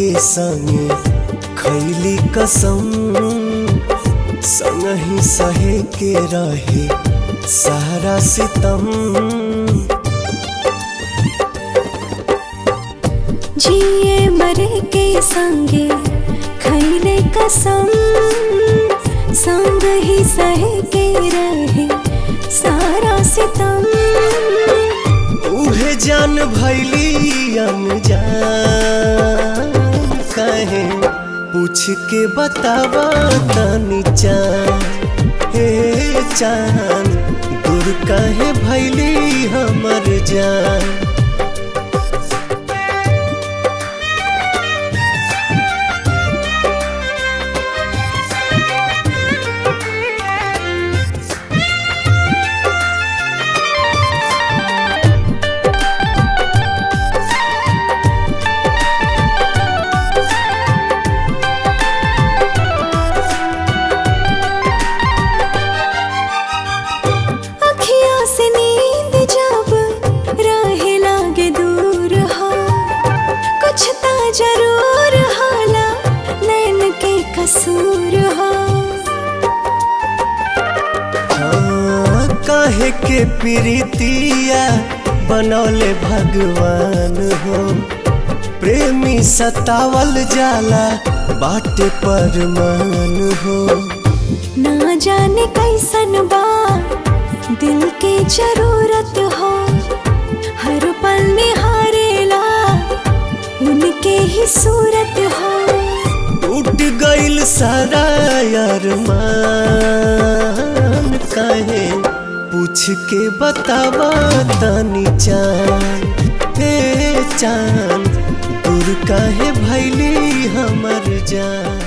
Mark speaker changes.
Speaker 1: के संगे खैली कसम, संगही सहे के रहे सारा सितम।
Speaker 2: जिए मरे के संगे खैले कसम, संग ही सहे के रहे सारा सितम।
Speaker 1: उहे जान भैली अनजान, कहे पूछ के बतावा तनी चान। हे चान दूर कहे भैली हमर जान।
Speaker 2: जरूर हाला नैन के कसूर हो।
Speaker 1: हाँ, काहे के प्रीतिया बनौले भगवान हो। प्रेमी सतावल जाला बाटे पर मान हो।
Speaker 2: ना जाने कैसन बा दिल के जरूरत हो। हर पल निहारेला उनके ही सूरत हो।
Speaker 1: टूट गइल सारा अरमान, काहे पूछ के बतावा तनी चान। हे चान दूर काहे भैली हमर जान।